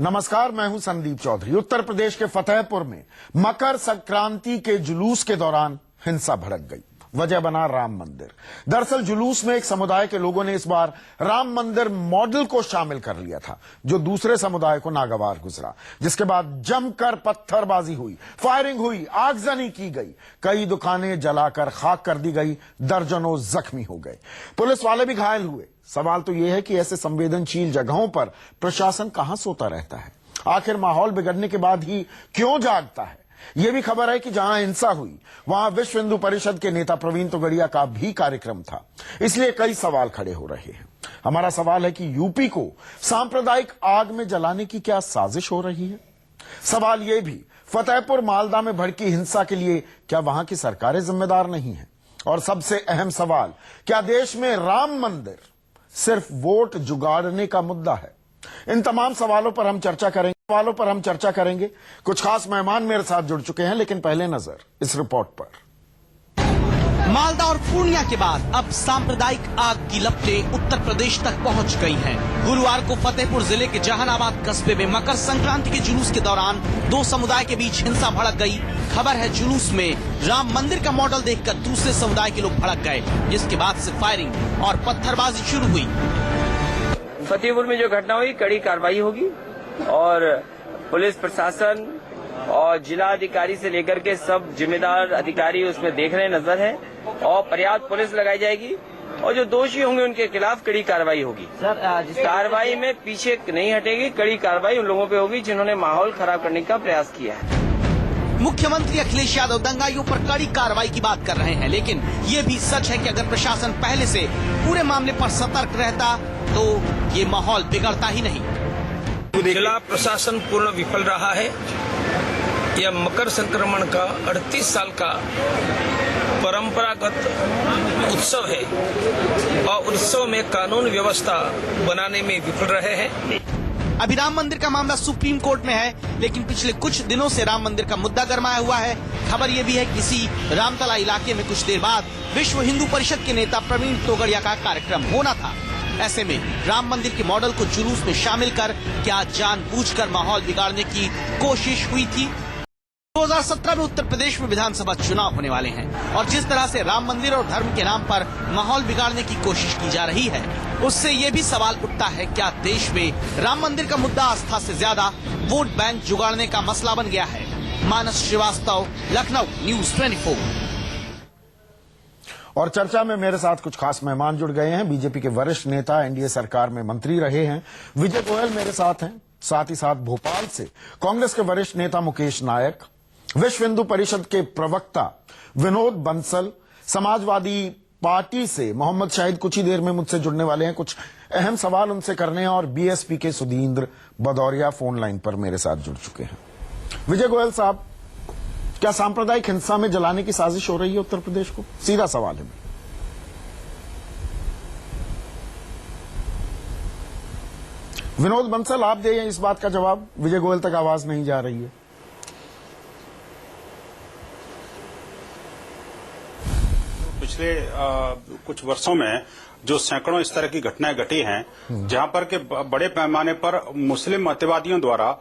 नमस्कार, मैं हूं संदीप चौधरी। उत्तर प्रदेश के फतेहपुर में मकर संक्रांति के जुलूस के दौरान हिंसा भड़क गई। वजह बना राम मंदिर। दरअसल जुलूस में एक समुदाय के लोगों ने इस बार राम मंदिर मॉडल को शामिल कर लिया था, जो दूसरे समुदाय को नागवार गुजरा, जिसके बाद जमकर पत्थरबाजी हुई, फायरिंग हुई, आगजनी की गई, कई दुकानें जलाकर खाक कर दी गई, दर्जनों जख्मी हो गए, पुलिस वाले भी घायल हुए। सवाल तो यह है कि ऐसे संवेदनशील जगहों पर प्रशासन कहां सोता रहता है? आखिर माहौल बिगड़ने के बाद ही क्यों जागता है? यह भी खबर है कि जहां हिंसा हुई वहां विश्व हिंदू परिषद के नेता प्रवीण तोगड़िया का भी कार्यक्रम था, इसलिए कई सवाल खड़े हो रहे हैं। हमारा सवाल है कि यूपी को सांप्रदायिक आग में जलाने की क्या साजिश हो रही है? सवाल यह भी, फतेहपुर मालदा में भड़की हिंसा के लिए क्या वहां की सरकारें जिम्मेदार नहीं हैं? और सबसे अहम सवाल, क्या देश में राम मंदिर सिर्फ वोट जुगाड़ने का मुद्दा है? इन तमाम सवालों पर हम चर्चा करेंगे। कुछ खास मेहमान मेरे साथ जुड़ चुके हैं, लेकिन पहले नजर इस रिपोर्ट पर। मालदा और पूर्णिया के बाद अब सांप्रदायिक आग की लपटें उत्तर प्रदेश तक पहुंच गई हैं। गुरुवार को फतेहपुर जिले के जहानाबाद कस्बे में मकर संक्रांति के जुलूस के दौरान दो समुदाय के बीच हिंसा भड़क गई। खबर है जुलूस में राम मंदिर का मॉडल देखकर दूसरे समुदाय के लोग भड़क गए, जिसके बाद से फायरिंग और पत्थरबाजी शुरू हुई। फतेहपुर में जो घटना हुई, कड़ी कार्रवाई होगी और पुलिस प्रशासन और जिला अधिकारी से लेकर के सब जिम्मेदार अधिकारी उसमें देख रहे नजर है और पर्याप्त पुलिस लगाई जाएगी और जो दोषी होंगे उनके खिलाफ कड़ी कार्रवाई होगी। कार्रवाई में पीछे नहीं हटेगी, कड़ी कार्रवाई उन लोगों पे होगी जिन्होंने माहौल खराब करने का प्रयास किया है। मुख्यमंत्री अखिलेश यादव दंगाइयों पर कड़ी कार्रवाई की बात कर रहे हैं, लेकिन ये भी सच है कि अगर प्रशासन पहले से पूरे मामले पर सतर्क रहता तो ये माहौल बिगड़ता ही नहीं। जिला प्रशासन पूर्ण विफल रहा है। यह मकर संक्रमण का 38 साल का परंपरागत उत्सव है और उत्सव में कानून व्यवस्था बनाने में विफल रहे हैं। अभी राम मंदिर का मामला सुप्रीम कोर्ट में है, लेकिन पिछले कुछ दिनों से राम मंदिर का मुद्दा गरमाया हुआ है। खबर ये भी है कि इसी रामतला इलाके में कुछ देर बाद विश्व हिंदू परिषद के नेता प्रवीण तोगड़िया का कार्यक्रम होना था। ऐसे में राम मंदिर के मॉडल को जुलूस में शामिल कर क्या जानबूझकर माहौल बिगाड़ने की कोशिश हुई थी? 2017 में उत्तर प्रदेश में विधानसभा चुनाव होने वाले हैं और जिस तरह से राम मंदिर और धर्म के नाम पर माहौल बिगाड़ने की कोशिश की जा रही है, उससे ये भी सवाल उठता है, क्या देश में राम मंदिर का मुद्दा आस्था से ज्यादा वोट बैंक जुगाड़ने का मसला बन गया है? मानस श्रीवास्तव, लखनऊ, न्यूज 24। और चर्चा में मेरे साथ कुछ खास मेहमान जुड़ गए हैं। बीजेपी के वरिष्ठ नेता, एनडीए सरकार में मंत्री रहे हैं विजय गोयल मेरे साथ हैं। साथ ही साथ भोपाल से कांग्रेस के वरिष्ठ नेता मुकेश नायक, विश्व हिंदू परिषद के प्रवक्ता विनोद बंसल, समाजवादी पार्टी से मोहम्मद शाहिद कुछ ही देर में मुझसे जुड़ने वाले हैं। कुछ अहम सवाल उनसे करने हैं और बीएसपी के सुधींद्र भदौरिया फोन लाइन पर मेरे साथ जुड़ चुके हैं। विजय गोयल साहब, क्या सांप्रदायिक हिंसा में जलाने की साजिश हो रही है उत्तर प्रदेश को? सीधा सवाल है। विनोद बंसल, आप दें इस बात का जवाब। विजय गोयल तक आवाज नहीं जा रही है। पिछले कुछ वर्षों में जो सैकड़ों इस तरह की घटनाएं घटी हैं, जहां पर के बड़े पैमाने पर मुस्लिम अतिवादियों द्वारा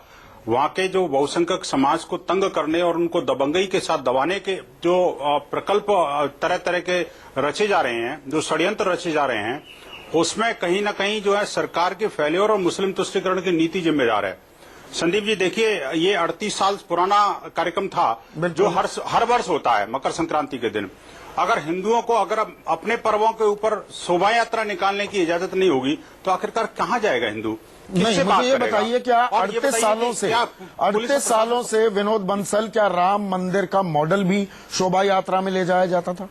वहां के जो बहुसंख्यक समाज को तंग करने और उनको दबंगई के साथ दबाने के जो प्रकल्प तरह तरह के रचे जा रहे हैं, जो षड्यंत्र रचे जा रहे हैं, उसमें कहीं न कहीं जो है सरकार के फैल्योर और मुस्लिम तुष्टीकरण की नीति जिम्मेदार है। संदीप जी, देखिए, ये 38 साल पुराना कार्यक्रम था जो हर वर्ष होता है मकर संक्रांति के दिन। अगर हिंदुओं को अगर अपने पर्वों के ऊपर शोभा यात्रा निकालने की इजाजत नहीं होगी तो आखिरकार कहां जाएगा हिंदू? नहीं, मुझे ये बताइए, क्या 38 सालों से विनोद बंसल, क्या राम मंदिर का मॉडल भी शोभा यात्रा में ले जाया जाता था?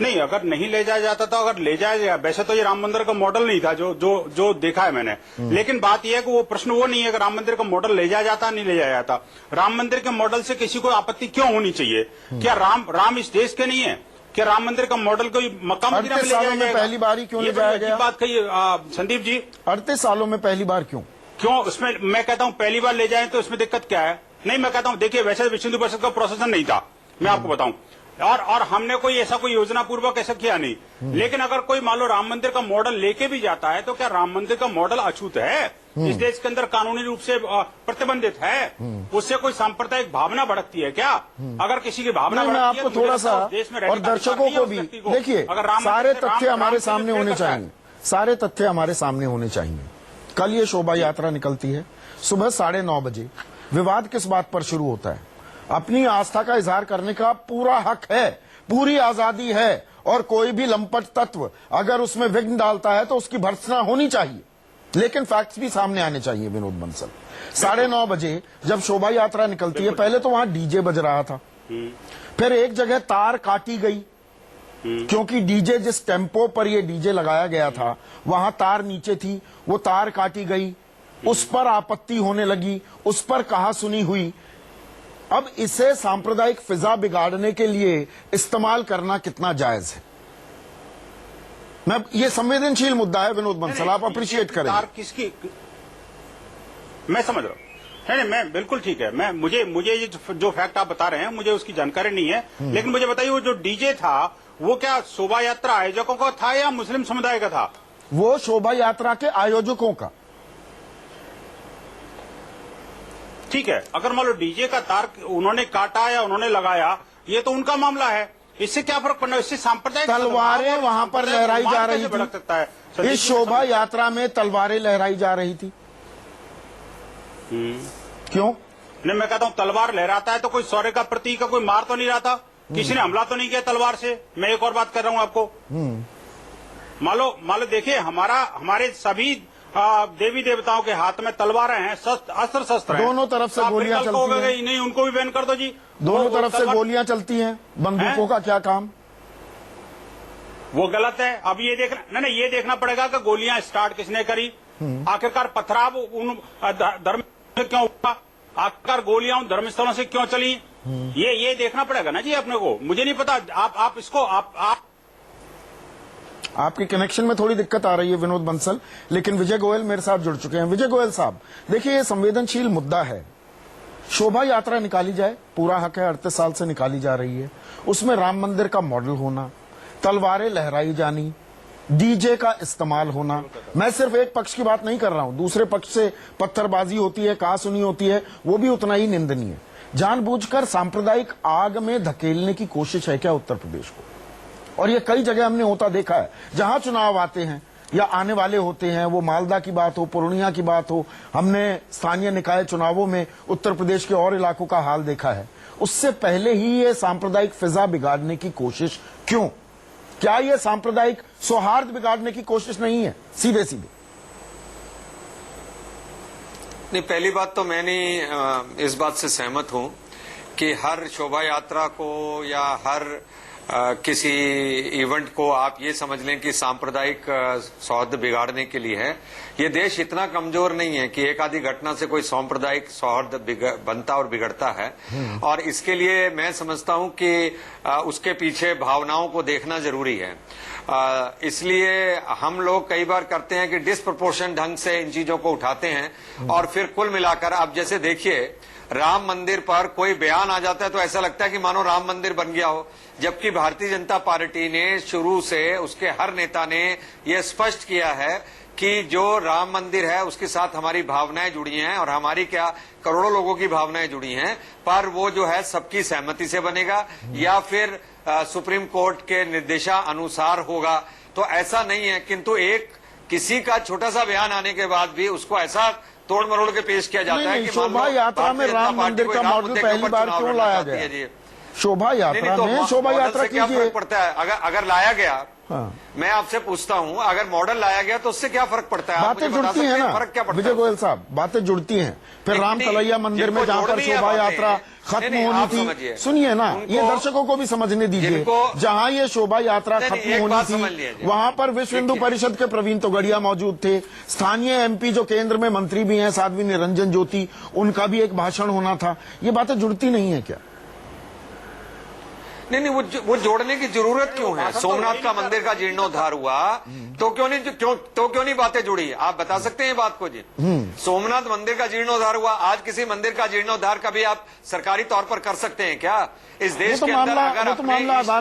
नहीं, अगर नहीं ले जाया जाता तो अगर ले जाया गया, वैसे तो ये राम मंदिर का मॉडल नहीं था जो देखा है मैंने। लेकिन बात यह है कि वो प्रश्न वो नहीं है कि राम मंदिर का मॉडल ले जाया जाता नहीं ले जाया जाता। राम मंदिर के मॉडल से किसी को आपत्ति क्यों होनी चाहिए? क्या राम इस देश के नहीं है? क्या राम मंदिर का मॉडल कोई मक्का मदीना में ले जाया जाएगा? पहली बार क्यों ले जाया गया? बात कही संदीप जी, 38 सालों में पहली बार क्यों? उसमें मैं कहता हूं पहली बार ले जाए तो उसमें दिक्कत क्या है? नहीं, मैं कहता हूं, देखिए, वैसे विश्व हिंदू परिषद का प्रोसेसन नहीं था, मैं आपको बताऊं। और हमने कोई ऐसा कोई योजना पूर्वक ऐसा किया नहीं। लेकिन अगर कोई मान लो राम मंदिर का मॉडल लेके भी जाता है तो क्या राम मंदिर का मॉडल अछूत है? इस देश के अंदर कानूनी रूप से प्रतिबंधित है। उससे कोई सांप्रदायिक भावना भड़कती है क्या? अगर किसी की भावना मैं भड़कती है आपको तो थोड़ा मुझे सा लगता है उस देश में रहने और का दर्शकों अधिकार को नहीं है भी उस व्यक्ति देखिए, अगर राम सारे मंदिर से तथ्य राम हमारे से सामने प्रेम होने करता है। चाहिए। सारे तथ्य हमारे सामने होने चाहिए। कल ये शोभा यात्रा निकलती है सुबह 9:30 बजे। विवाद किस बात पर शुरू होता है? अपनी आस्था का इजहार करने का पूरा हक है, पूरी आजादी है, और कोई भी लंपट तत्व अगर उसमें विघ्न डालता है तो उसकी भर्त्सना होनी चाहिए। लेकिन फैक्ट्स भी सामने आने चाहिए। विनोद बंसल, 9:30 बजे जब शोभा यात्रा निकलती है, पहले तो वहां डीजे बज रहा था, फिर एक जगह तार काटी गई क्योंकि डीजे जिस टेम्पो पर ये डीजे लगाया गया था वहां तार नीचे थी, वो तार काटी गई, उस पर आपत्ति होने लगी, उस पर कहासुनी हुई। अब इसे सांप्रदायिक फिजा बिगाड़ने के लिए इस्तेमाल करना कितना जायज है? मैं ये संवेदनशील मुद्दा है विनोद बंसल, आप अप्रिशिएट करें। तार किसकी? मैं समझ रहा हूँ। नहीं, मैं बिल्कुल ठीक है। मुझे ये जो फैक्ट आप बता रहे हैं मुझे उसकी जानकारी नहीं है। लेकिन मुझे बताइए, वो जो डीजे था वो क्या शोभा यात्रा आयोजकों का था या मुस्लिम समुदाय का था? वो शोभा यात्रा के आयोजकों का। ठीक है, अगर मान लो डीजे का तार उन्होंने काटा या उन्होंने लगाया, ये तो उनका मामला है। इससे क्या फर्क पड़ना? इससे सांप्रदायिक तलवारें वहां पर लहराई जा रही भड़क सकता है। थी। इस शोभा यात्रा में तलवारें लहराई जा रही थी। क्यों? नहीं, मैं कहता हूं तलवार लहराता है तो कोई शौर्य का प्रतीक का कोई मार तो नहीं रहा था, किसी ने हमला तो नहीं किया तलवार से। मैं एक और बात कर रहा हूं आपको। मान लो देखिए, हमारे सभी देवी देवताओं के हाथ में तलवारें हैं, अस्त्र शस्त्र हैं। दोनों तरफ से गोलियां चलती हैं। नहीं, उनको भी बैन कर दो जी। दोनों तरफ से गोलियां चलती हैं, बंदूकों का क्या काम? वो गलत है। अब ये देखना नहीं, ये देखना पड़ेगा कि गोलियां स्टार्ट किसने करी, आखिरकार पथराव उन धर्म से क्यों हुआ, आखिरकार गोलियां उन धर्मस्थलों से क्यों चली, ये देखना पड़ेगा ना जी अपने को। मुझे नहीं पता। आप इसको आपके कनेक्शन में थोड़ी दिक्कत आ रही है विनोद बंसल, लेकिन विजय गोयल मेरे साथ जुड़ चुके हैं। विजय गोयल साहब, देखिए ये संवेदनशील मुद्दा है। शोभा यात्रा निकाली जाए, पूरा हक है, 38 साल से निकाली जा रही है। उसमें राम मंदिर का मॉडल होना, तलवारें लहराई जानी, डीजे का इस्तेमाल होना। मैं सिर्फ एक पक्ष की बात नहीं कर रहा हूं, दूसरे पक्ष से पत्थरबाजी होती है, कहासुनी होती है, वो भी उतना ही निंदनीय। जानबूझकर सांप्रदायिक आग में धकेलने की कोशिश है क्या उत्तर प्रदेश को? और ये कई जगह हमने होता देखा है। जहां चुनाव आते हैं या आने वाले होते हैं, वो मालदा की बात हो, पूर्णिया की बात हो, हमने स्थानीय निकाय चुनावों में उत्तर प्रदेश के और इलाकों का हाल देखा है। उससे पहले ही ये सांप्रदायिक फिजा बिगाड़ने की कोशिश क्यों? क्या ये सांप्रदायिक सौहार्द बिगाड़ने की कोशिश नहीं है? सीधे सीधे नहीं, पहली बात तो मैं नहीं इस बात से सहमत हूं कि हर शोभा यात्रा को या हर किसी इवेंट को आप ये समझ लें कि सांप्रदायिक सौहार्द बिगाड़ने के लिए है। ये देश इतना कमजोर नहीं है कि एक आधी घटना से कोई सांप्रदायिक सौहार्द बनता और बिगड़ता है। और इसके लिए मैं समझता हूं कि उसके पीछे भावनाओं को देखना जरूरी है। इसलिए हम लोग कई बार करते हैं कि डिस्प्रपोर्शन ढंग से इन चीजों को उठाते हैं और फिर कुल मिलाकर आप जैसे देखिए, राम मंदिर पर कोई बयान आ जाता है तो ऐसा लगता है कि मानो राम मंदिर बन गया हो, जबकि भारतीय जनता पार्टी ने शुरू से, उसके हर नेता ने यह स्पष्ट किया है कि जो राम मंदिर है उसके साथ हमारी भावनाएं जुड़ी हैं और हमारी क्या करोड़ों लोगों की भावनाएं जुड़ी हैं, पर वो जो है सबकी सहमति से बनेगा या फिर सुप्रीम कोर्ट के निर्देशानुसार होगा। तो ऐसा नहीं है, किंतु एक किसी का छोटा सा बयान आने के बाद भी उसको ऐसा तोड़ मरोड़ के पेश किया जाता है कि शोभा यात्रा में राम मंदिर का मॉडल पहली बार क्यों लाया गया? शोभा यात्रा में शोभा यात्रा क्या फर्क पड़ता है अगर लाया गया? हाँ। मैं आपसे पूछता हूं, अगर मॉडल लाया गया तो उससे क्या फर्क पड़ता है? बातें जुड़ती हैं ना फर्क क्या पड़ता है? विजय गोयल साहब, बातें जुड़ती हैं। फिर राम तलैया मंदिर में जहां पर शोभा यात्रा खत्म होनी थी, सुनिए ना, ये दर्शकों को भी समझने दीजिए, जहां ये शोभा यात्रा खत्म होनी थी वहां पर विश्व हिंदू परिषद के प्रवीण तोगड़िया मौजूद थे। स्थानीय एमपी जो केंद्र में मंत्री भी हैं, साध्वी निरंजन ज्योति, उनका भी एक भाषण होना था। ये बातें जुड़ती नहीं है क्या? नहीं, वो जोड़ने की जरूरत क्यों है? सोमनाथ का मंदिर का जीर्णोद्धार हुआ तो क्यों नहीं बातें जुड़ी? आप बता सकते हैं बात को जी? सोमनाथ मंदिर का जीर्णोद्धार हुआ, आज किसी मंदिर का जीर्णोद्धार कभी आप सरकारी तौर पर कर सकते हैं क्या? इस देश के अंदर अगर अपने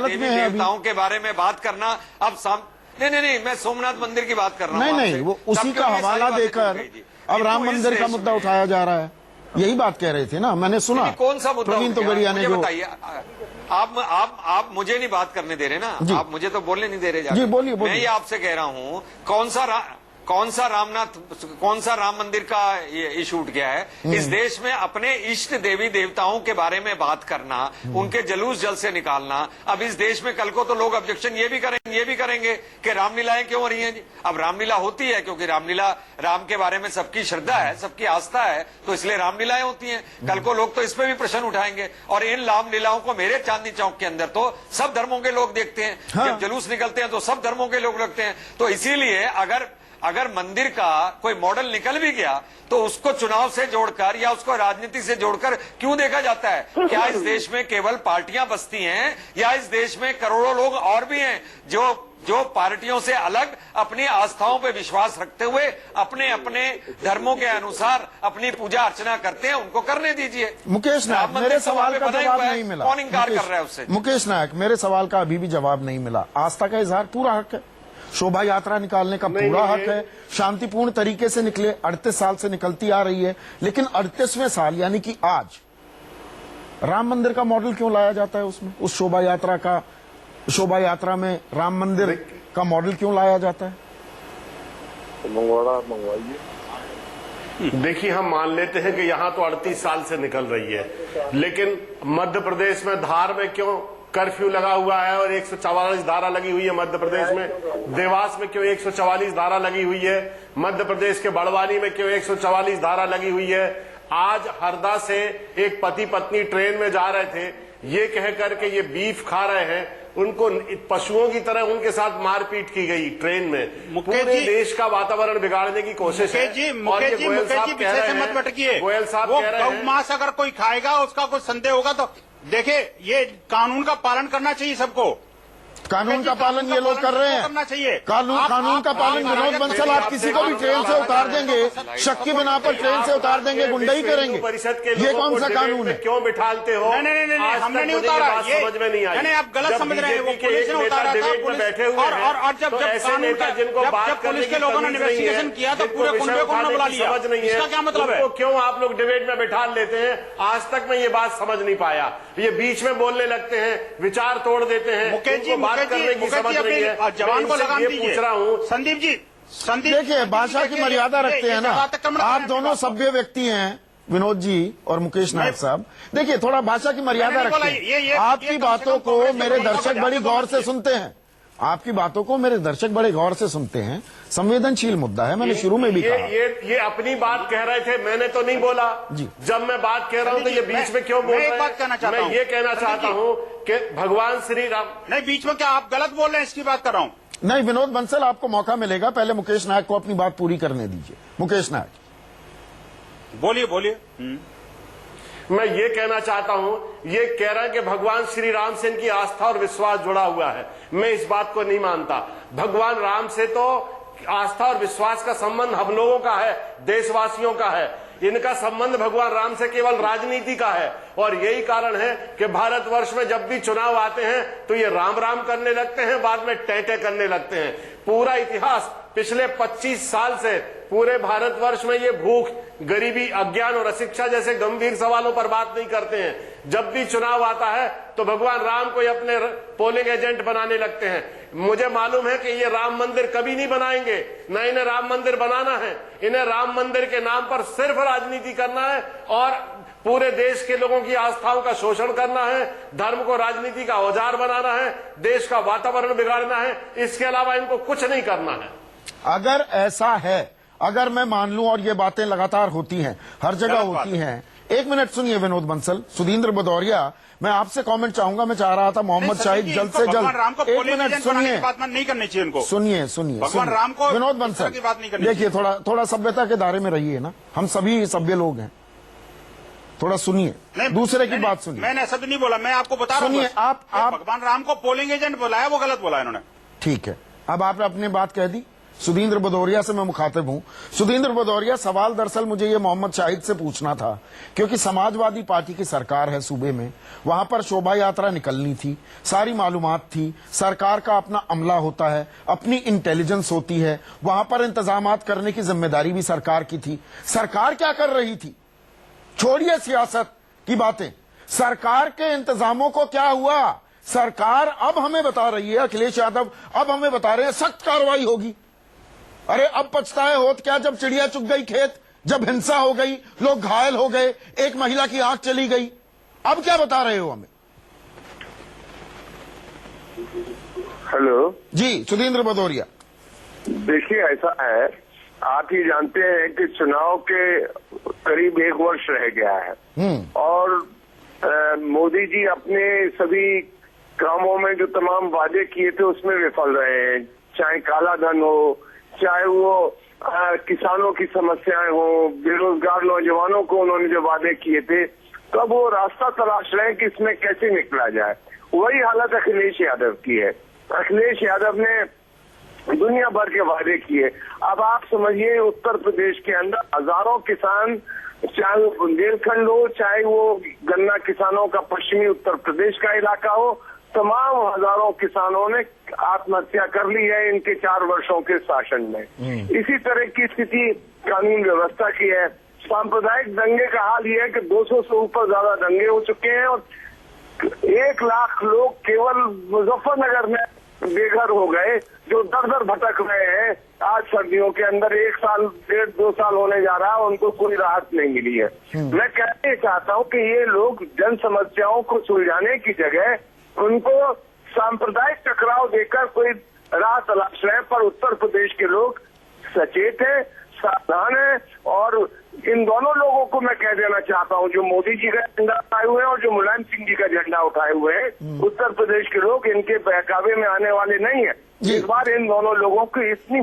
देवी देवताओं के बारे में बात करना अब नहीं, मैं सोमनाथ मंदिर की बात कर रहा हूँ। नहीं, वो उसी का हवाला देकर अब राम मंदिर का मुद्दा उठाया जा रहा है, यही बात कह रहे थे ना, मैंने सुना। कौन सा मुद्दा? प्रवीण तोगड़िया ने जो बताइए, आप मुझे नहीं बात करने दे रहे ना, आप मुझे तो बोलने नहीं दे रहे जी, बोलिए। मैं ये आपसे कह रहा हूँ, कौन सा राम मंदिर का ये इशू उठ गया है? इस देश में अपने इष्ट देवी देवताओं के बारे में बात करना, उनके जलूस जल से निकालना। अब इस देश में कल को तो लोग ऑब्जेक्शन ये भी करेंगे कि रामलीलाएं क्यों हो रही हैं जी? अब रामलीला होती है क्योंकि रामलीला, राम के बारे में सबकी श्रद्धा है, सबकी आस्था है, तो इसलिए रामलीलाएं होती हैं। कल को लोग तो इस पे भी प्रश्न उठाएंगे, और इन रामलीलाओं को मेरे चांदनी चौक के अंदर तो सब धर्मों के लोग देखते हैं। जब जुलूस निकलते हैं तो सब धर्मों के लोग लगते हैं। तो इसीलिए अगर मंदिर का कोई मॉडल निकल भी गया तो उसको चुनाव से जोड़कर या उसको राजनीति से जोड़कर क्यों देखा जाता है? क्या इस देश में केवल पार्टियां बसती हैं, या इस देश में करोड़ों लोग और भी हैं जो पार्टियों से अलग अपनी आस्थाओं पे विश्वास रखते हुए अपने अपने धर्मों के अनुसार अपनी पूजा अर्चना करते हैं? उनको करने दीजिए। मुकेश नायक, मेरे सवाल का जवाब नहीं मिला। कौन इंकार कर रहा है उससे? मुकेश नायक, मेरे सवाल का अभी भी जवाब नहीं मिला। आस्था का इजहार पूरा हक है, शोभा यात्रा निकालने का पूरा हक है, शांतिपूर्ण तरीके से निकले, 38 साल से निकलती आ रही है, लेकिन 38वें साल यानी कि आज राम मंदिर का मॉडल क्यों लाया जाता है? उसमें उस शोभा यात्रा में राम मंदिर का मॉडल क्यों लाया जाता है? मंगवाइए। देखिए, हम मान लेते हैं कि यहाँ तो 38 साल से निकल रही है, लेकिन मध्य प्रदेश में धार में क्यों कर्फ्यू लगा हुआ है और 144 धारा लगी हुई है? मध्य प्रदेश में देवास में क्यों 144 धारा लगी हुई है? मध्य प्रदेश के बड़वानी में क्यों 144 धारा लगी हुई है? आज हरदा से एक पति पत्नी ट्रेन में जा रहे थे, ये कह करके ये बीफ खा रहे हैं, उनको पशुओं की तरह उनके साथ मारपीट की गई ट्रेन में। पूरे देश का वातावरण बिगाड़ने की कोशिश है। मुकेश जी विषय से मत भटकिए। गोयल साहब कह रहे हैं, मांस अगर कोई खाएगा, उसका कोई संदेह होगा तो देखिए, ये कानून का पालन करना चाहिए सबको। कानून का पालन ये लोग कर रहे हैं, करना चाहिए। कानून का पालन। विनोद बंसल, आप किसी को भी ट्रेन से उतार देंगे, शक की बिना पर ट्रेन से उतार देंगे, गुंडाई करेंगे, परिषद के ये कौन सा कानून है? क्यों बिठालते हो? नहीं, हमने नहीं उतारा, ये समझ में नहीं आई। नहीं, आप गलत समझ रहे हैं। वो पुलिस ने उतारा था, बैठे हुए और जब पुलिस के लोगों ने इन्वेस्टिगेशन किया तो पूरे कुंडे को बुला लिया। समझ नहीं है, इसका क्या मतलब है? क्यों आप लोग डिबेट में बैठा लेते हैं? आज तक मैं ये बात समझ नहीं पाया। ये बीच में बोलने लगते हैं, विचार तोड़ देते हैं। मुकेश जी, बात करने की समझ नहीं है। जवान को लगाम दीजिए। पूछ रहा हूँ संदीप जी, देखिए, भाषा की मर्यादा रखते हैं ना आप। दोनों सभ्य व्यक्ति हैं, विनोद जी और मुकेश नायक साहब। देखिए, थोड़ा भाषा की मर्यादा रखते हैं। आपकी बातों को मेरे दर्शक बड़ी गौर से सुनते हैं, आपकी बातों को मेरे दर्शक बड़े गौर से सुनते हैं। संवेदनशील मुद्दा है, मैंने शुरू में भी कहा। ये अपनी बात कह रहे थे, मैंने तो नहीं बोला जी। जब मैं बात कह रहा हूं तो ये बीच में क्यों बोल रहे हैं? मैं ये कहना चाहता हूं कि भगवान श्री राम। नहीं, बीच में क्या आप गलत बोल रहे हैं, इसकी बात कर रहा हूं। नहीं, विनोद बंसल, आपको मौका मिलेगा, पहले मुकेश नायक को अपनी बात पूरी करने दीजिए। मुकेश नायक, बोलिए। मैं ये कहना चाहता हूं, ये कह रहा है कि भगवान श्री राम से इनकी आस्था और विश्वास जुड़ा हुआ है। मैं इस बात को नहीं मानता। भगवान राम से तो आस्था और विश्वास का संबंध हम लोगों का है, देशवासियों का है। इनका संबंध भगवान राम से केवल राजनीति का है, और यही कारण है कि भारतवर्ष में जब भी चुनाव आते हैं तो ये राम राम करने लगते हैं, बाद में टेटे करने लगते हैं। पूरा इतिहास पिछले 25 साल से पूरे भारतवर्ष में ये भूख, गरीबी, अज्ञान और अशिक्षा जैसे गंभीर सवालों पर बात नहीं करते हैं। जब भी चुनाव आता है तो भगवान राम को अपने पोलिंग एजेंट बनाने लगते हैं। मुझे मालूम है कि ये राम मंदिर कभी नहीं बनाएंगे, न इन्हें राम मंदिर बनाना है। इन्हें राम मंदिर के नाम पर सिर्फ राजनीति करना है और पूरे देश के लोगों की आस्थाओं का शोषण करना है, धर्म को राजनीति का औजार बनाना है, देश का वातावरण बिगाड़ना है। इसके अलावा इनको कुछ नहीं करना है। अगर ऐसा है, अगर मैं मान लूं, और ये बातें लगातार होती हैं, हर जगह होती हैं। एक मिनट सुनिए विनोद बंसल। सुधींद्र भदौरिया, मैं आपसे कमेंट चाहूंगा। मैं चाह रहा था मोहम्मद शाहिद जल्द से जल्द। एक मिनट सुनिए, बात नहीं करनी चाहिए इनको। सुनिए भगवान राम को विनोद बंसल की बात नहीं करनी। देखिए, थोड़ा सभ्यता के दायरे में रहिए ना, हम सभी सभ्य लोग हैं। थोड़ा सुनिए, दूसरे की बात सुनिए। मैंने ऐसा तो नहीं बोला, मैं आपको बता रहा हूँ। सुनिए, आप भगवान राम को पोलिंग एजेंट बोला है, वो गलत बोला है इन्होंने। ठीक है, अब आपने अपनी बात कह दी। सुधींद्र भदौरिया से मैं मुखातिब हूं। सुधींद्र भदौरिया, सवाल दरअसल मुझे ये मोहम्मद शाहिद से पूछना था, क्योंकि समाजवादी पार्टी की सरकार है सूबे में, वहां पर शोभा यात्रा निकलनी थी, सारी मालूमात थी, सरकार का अपना अमला होता है, अपनी इंटेलिजेंस होती है, वहां पर इंतजामात करने की जिम्मेदारी भी सरकार की थी। सरकार क्या कर रही थी? छोड़िए सियासत की बातें, सरकार के इंतजामों को क्या हुआ? सरकार अब हमें बता रही है, अखिलेश यादव अब हमें बता रहे हैं सख्त कार्रवाई होगी। अरे अब पछताए होत क्या जब चिड़िया चुग गई खेत, जब हिंसा हो गई, लोग घायल हो गए, एक महिला की आंख चली गई, अब क्या बता रहे हो हमें? हेलो जी, सुधींद्र भदौरिया। देखिए, ऐसा है, आप ही जानते हैं कि चुनाव के करीब 1 वर्ष रह गया है और मोदी जी अपने सभी कामों में जो तमाम वादे किए थे उसमें विफल रहे हैं, चाहे काला धन हो, चाहे वो किसानों की समस्याएं हो, बेरोजगार नौजवानों को उन्होंने जो वादे किए थे, तो अब वो रास्ता तलाश रहे हैं कि इसमें कैसे निकला जाए। वही हालत अखिलेश यादव की है। अखिलेश यादव ने दुनिया भर के वादे किए। अब आप समझिए, उत्तर प्रदेश के अंदर हजारों किसान, चाहे वो बुंदेलखंड हो, चाहे वो गन्ना किसानों का पश्चिमी उत्तर प्रदेश का इलाका हो, तमाम हजारों किसानों ने आत्महत्या कर ली है इनके 4 वर्षों के शासन में। इसी तरह की स्थिति कानून व्यवस्था की है। सांप्रदायिक दंगे का हाल ये है कि 200 से ऊपर ज्यादा दंगे हो चुके हैं और 1 लाख लोग केवल मुजफ्फरनगर में बेघर हो गए, जो दर भटक रहे हैं। आज सर्दियों के अंदर 1 साल 1.5-2 साल होने जा रहा है, उनको कोई राहत नहीं मिली है। मैं कहना चाहता हूं कि ये लोग जन समस्याओं को सुलझाने की जगह उनको सांप्रदायिक टकराव देकर कोई राह तलाश रहे हैं। पर उत्तर प्रदेश के लोग सचेत हैं, सावधान हैं और इन दोनों लोगों को मैं कह देना चाहता हूं, जो मोदी जी का झंडा उठाए हुए हैं और जो मुलायम सिंह जी का झंडा उठाए हुए हैं, उत्तर प्रदेश के लोग इनके बहकावे में आने वाले नहीं है। इस बार इन दोनों लोगों को इतनी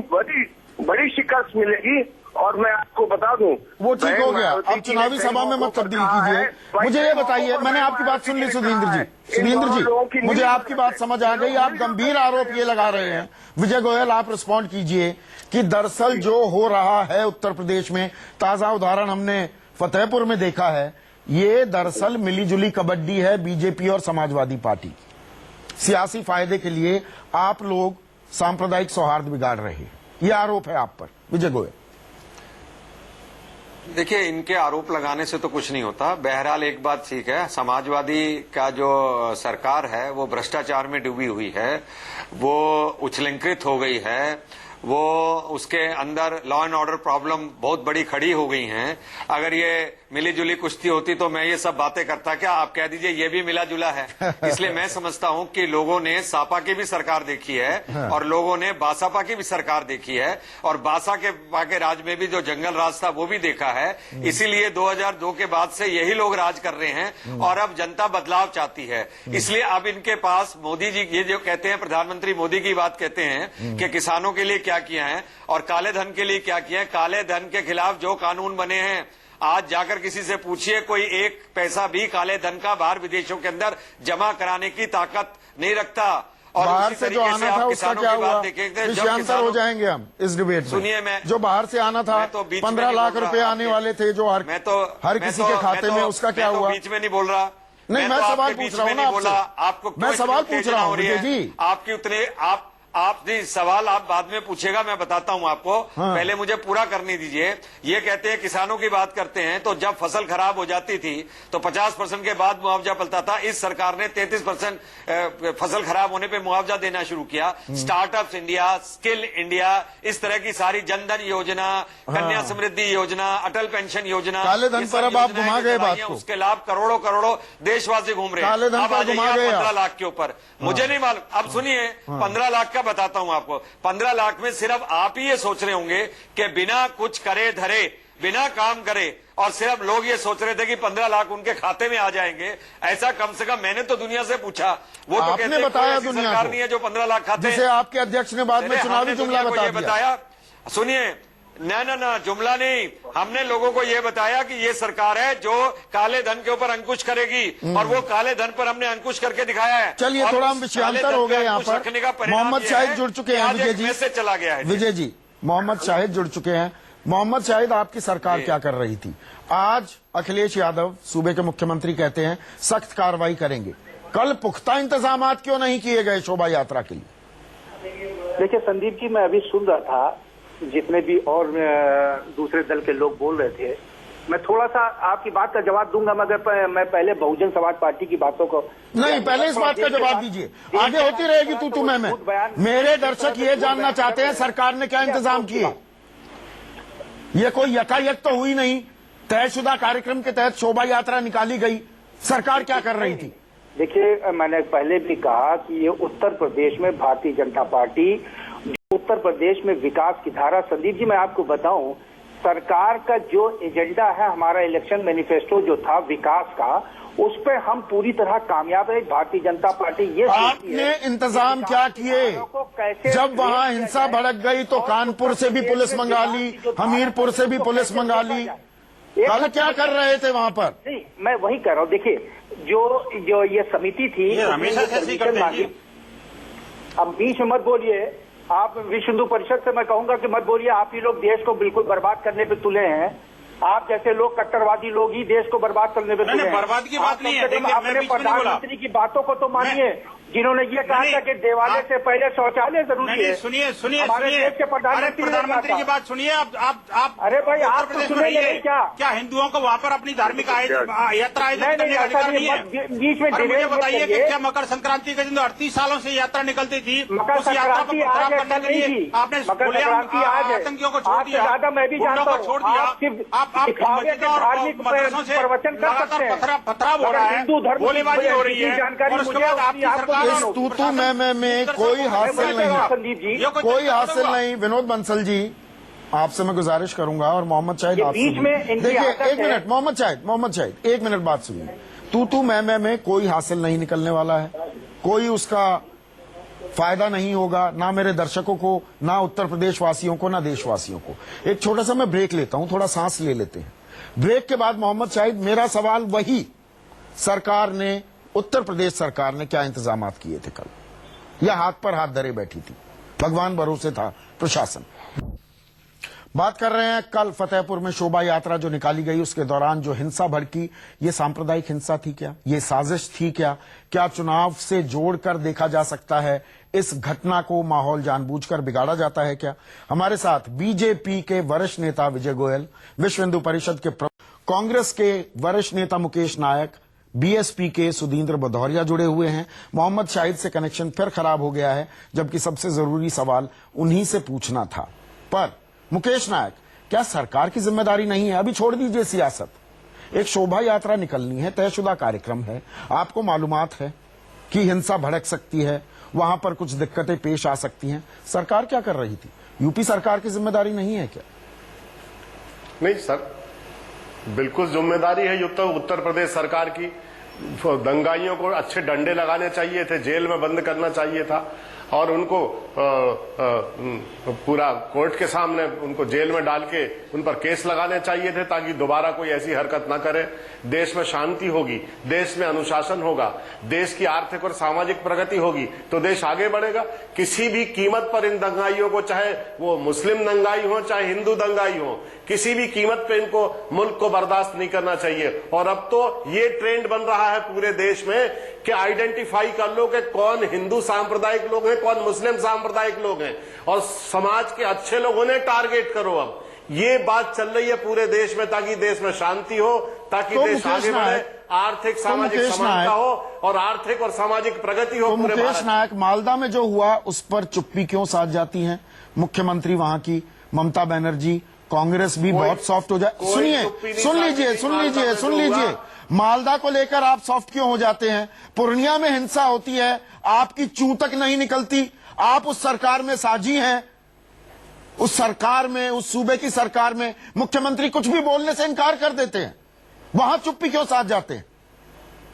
बड़ी शिकस्त मिलेगी। और मैं आपको बता दूं, वो ठीक हो गया, अब चुनावी सभा में मत तब्दील कीजिए। मुझे ये बताइए, मैंने आपकी बात सुन ली सुधींद्र जी, मुझे आपकी बात समझ आ गई। आप गंभीर आरोप ये लगा रहे हैं, विजय गोयल आप रिस्पॉन्ड कीजिए कि दरअसल जो हो रहा है उत्तर प्रदेश में, ताजा उदाहरण हमने फतेहपुर में देखा है, ये दरअसल मिलीजुली कबड्डी है बीजेपी और समाजवादी पार्टी। सियासी फायदे के लिए आप लोग सांप्रदायिक सौहार्द बिगाड़ रहे हैं, ये आरोप है आप पर, विजय गोयल। देखिए, इनके आरोप लगाने से तो कुछ नहीं होता। बहरहाल एक बात ठीक है, समाजवादी का जो सरकार है वो भ्रष्टाचार में डूबी हुई है, वो उच्छृंखलित हो गई है, वो उसके अंदर लॉ एंड ऑर्डर प्रॉब्लम बहुत बड़ी खड़ी हो गई हैं। अगर ये मिली जुली कुश्ती होती तो मैं ये सब बातें करता क्या? आप कह दीजिए ये भी मिला जुला है। इसलिए मैं समझता हूं कि लोगों ने सापा की भी सरकार देखी है और लोगों ने बासपा की भी सरकार देखी है और बासपा के राज में भी जो जंगल राज था वो भी देखा है। इसीलिए 2002 के बाद से यही लोग राज कर रहे हैं और अब जनता बदलाव चाहती है। इसलिए अब इनके पास मोदी जी ये जो कहते हैं, प्रधानमंत्री मोदी की बात कहते हैं कि किसानों के लिए क्या किया है और काले धन के लिए क्या किया है। काले धन के खिलाफ जो कानून बने हैं, आज जाकर किसी से पूछिए, कोई 1 पैसा भी काले धन का बाहर विदेशों के अंदर जमा कराने की ताकत नहीं रखता। और बाहर से जो आना था उसका क्या हुआ? विषयांतर हो जाएंगे हम इस डिबेट में। सुनिए, मैं जो बाहर से आना था, 15 लाख रुपए आने वाले थे जो हर किसी के खाते में, उसका क्या हुआ? बीच में नहीं बोल रहा, नहीं, मैं सवाल पूछ रहा हूँ ना आपसे। मैं सवाल पूछ रहा हूँ जी, आपकी उतने आप नहीं, सवाल आप बाद में पूछेगा, मैं बताता हूं आपको। पहले मुझे पूरा करने दीजिए। ये कहते हैं किसानों की बात करते हैं, तो जब फसल खराब हो जाती थी तो 50% के बाद मुआवजा मिलता था। इस सरकार ने 33% फसल खराब होने पे मुआवजा देना शुरू किया। स्टार्टअप्स इंडिया, स्किल इंडिया, इस तरह की सारी जनधन योजना, कन्या समृद्धि योजना, अटल पेंशन योजना, काले धन पर अब आप घुमा गए बात को। उसके लाभ करोड़ों देशवासी घूम रहे हैं। काले धन पर घुमा गए 15 लाख के ऊपर। मुझे नहीं मालूम, अब सुनिए, 15 लाख का बताता हूं आपको। 15 लाख में सिर्फ आप ही ये सोच रहे होंगे कि बिना कुछ करे धरे, बिना काम करे, और सिर्फ लोग ये सोच रहे थे कि 15 लाख उनके खाते में आ जाएंगे। ऐसा कम से कम मैंने तो दुनिया से पूछा, वो तो कहते बताया दुनिया सरकार नहीं है जो 15 लाख खाते, जिसे आपके अध्यक्ष ने बाद में चुनावी जुमला बताया। सुनिए, ना जुमला नहीं। हमने लोगों को ये बताया कि ये सरकार है जो काले धन के ऊपर अंकुश करेगी और वो काले धन पर हमने अंकुश करके दिखाया है। चलिए थोड़ा हम विषयांतर हो गए यहाँ पर। मोहम्मद शाहिद जुड़ चुके हैं। विजय जी से चला गया है। विजय जी, मोहम्मद शाहिद जुड़ चुके हैं। मोहम्मद शाहिद, आपकी सरकार क्या कर रही थी? आज अखिलेश यादव सूबे के मुख्यमंत्री कहते हैं सख्त कार्रवाई करेंगे। कल पुख्ता इंतजाम क्यों नहीं किए गए शोभा यात्रा के लिए? देखिए संदीप जी, मैं अभी सुन रहा था जितने भी और दूसरे दल के लोग बोल रहे थे। मैं थोड़ा सा आपकी बात का जवाब दूंगा, मगर मैं पहले बहुजन समाज पार्टी की बातों को नहीं, पहले इस बात का जवाब दीजिए। आगे होती रहेगी तू मैं। मेरे दर्शक ये जानना चाहते हैं सरकार ने क्या इंतजाम किए। ये कोई यकायक तो हुई नहीं, तयशुदा कार्यक्रम के तहत शोभा यात्रा निकाली गई। सरकार क्या कर रही थी? देखिए, मैंने पहले भी कहा कि ये उत्तर प्रदेश में भारतीय जनता पार्टी, उत्तर प्रदेश में विकास की धारा। संदीप जी, मैं आपको बताऊं, सरकार का जो एजेंडा है, हमारा इलेक्शन मैनिफेस्टो जो था विकास का, उस पर हम पूरी तरह कामयाब है। भारतीय जनता पार्टी ये आपने इंतजाम क्या किए? जब वहां हिंसा भड़क गई तो कानपुर से भी पुलिस मंगा ली, हमीरपुर से भी पुलिस मंगा ली। कल क्या कर रहे थे वहां पर? नहीं, मैं वही कह रहा हूँ। देखिए, जो ये समिति थी, अब बीच में मत बोलिए। आप विश्व हिंदू परिषद से मैं कहूंगा कि मत बोलिए। आप ही लोग देश को बिल्कुल बर्बाद करने पे तुले हैं। आप जैसे लोग, कट्टरवादी लोग ही देश को बर्बाद करने पे तुले हैं। बर्बाद की बात नहीं है। अपने प्रधानमंत्री की बातों को तो मानिए, जिन्होंने ये कहा था कि दिवाली से पहले शौचालय जरूरी है। सुनिए हमारे देश के प्रधानमंत्री की बात सुनिए। आप अरे भाई, आप तो सुनिए क्या हिंदुओं को वहाँ पर अपनी धार्मिक यात्रा आयोजित करने का अधिकार नहीं है? बीच में मुझे बताइए कि क्या मकर संक्रांति के दिन 38 सालों से यात्रा निकलती थी, उस यात्रा को खराब करने के लिए आपने आतंकियों को छोड़ दिया, गुंडों को छोड़ दिया। आप मदरसों से लगातार पथराव हो रहा है, गोलीबारी हो रही है, और उसके बाद आपकी सरकार इस तू में कोई हासिल नहीं, कोई हासिल नहीं। विनोद बंसल जी, आपसे मैं गुजारिश करूंगा, और मोहम्मद शाहिद आप देखिए एक मिनट। मोहम्मद शाहिद एक मिनट बात सुनिए। तू मैं कोई हासिल नहीं निकलने वाला है, कोई उसका फायदा नहीं होगा, ना मेरे दर्शकों को, ना उत्तर प्रदेश वासियों को, ना देशवासियों को। एक छोटा सा मैं ब्रेक लेता हूं, थोड़ा सांस ले लेते हैं। ब्रेक के बाद मोहम्मद शाहिद, मेरा सवाल वही, सरकार ने, उत्तर प्रदेश सरकार ने क्या इंतजाम किए थे कल, या हाथ पर हाथ धरे बैठी थी? भगवान भरोसे था प्रशासन। बात कर रहे हैं कल फतेहपुर में शोभा यात्रा जो निकाली गई, उसके दौरान जो हिंसा भड़की, ये सांप्रदायिक हिंसा थी क्या? ये साजिश थी क्या? क्या चुनाव से जोड़कर देखा जा सकता है? इस घटना को माहौल जानबूझकर बिगाड़ा जाता है क्या? हमारे साथ बीजेपी के वरिष्ठ नेता विजय गोयल, विश्व हिंदू परिषद के कांग्रेस के वरिष्ठ नेता मुकेश नायक, बीएसपी के सुधींद्र भदौरिया जुड़े हुए हैं। मोहम्मद शाहिद से कनेक्शन फिर खराब हो गया है, जबकि सबसे जरूरी सवाल उन्हीं से पूछना था। पर मुकेश नायक, क्या सरकार की जिम्मेदारी नहीं है? अभी छोड़ दीजिए सियासत, एक शोभा यात्रा निकलनी है, तयशुदा कार्यक्रम है, आपको मालूमात है कि हिंसा भड़क सकती है, वहां पर कुछ दिक्कतें पेश आ सकती हैं। सरकार क्या कर रही थी? यूपी सरकार की जिम्मेदारी नहीं है क्या? नहीं सर, बिल्कुल जिम्मेदारी है उत्तर प्रदेश सरकार की। दंगाइयों को अच्छे डंडे लगाने चाहिए थे, जेल में बंद करना चाहिए था, और उनको पूरा कोर्ट के सामने उनको जेल में डाल के उन पर केस लगाने चाहिए थे, ताकि दोबारा कोई ऐसी हरकत न करे। देश में शांति होगी, देश में अनुशासन होगा, देश की आर्थिक और सामाजिक प्रगति होगी, तो देश आगे बढ़ेगा। किसी भी कीमत पर इन दंगाइयों को, चाहे वो मुस्लिम दंगाई हो चाहे हिंदू दंगाई हो, किसी भी कीमत पे इनको, मुल्क को बर्दाश्त नहीं करना चाहिए। और अब तो ये ट्रेंड बन रहा है पूरे देश में कि आइडेंटिफाई कर लो कि कौन हिंदू सांप्रदायिक लोग हैं, कौन मुस्लिम सांप्रदायिक लोग हैं, और समाज के अच्छे लोगों ने टारगेट करो। अब ये बात चल रही है पूरे देश में, ताकि देश में शांति हो, ताकि देश आगे बढ़े, आर्थिक सामाजिक समानता हो और आर्थिक और सामाजिक प्रगति हो। मुकेश नायक, मालदा में जो हुआ उस पर चुप्पी क्यों साध जाती है मुख्यमंत्री वहां की ममता बनर्जी? कांग्रेस भी बहुत सॉफ्ट हो जाए। सुन लीजिए, मालदा को लेकर आप सॉफ्ट क्यों हो जाते हैं? पूर्णिया में हिंसा होती है, आपकी चूं तक नहीं निकलती। आप उस सरकार में साझी हैं, उस सरकार में, उस सूबे की सरकार में मुख्यमंत्री कुछ भी बोलने से इनकार कर देते हैं, वहां चुप्पी क्यों साध जाते हैं?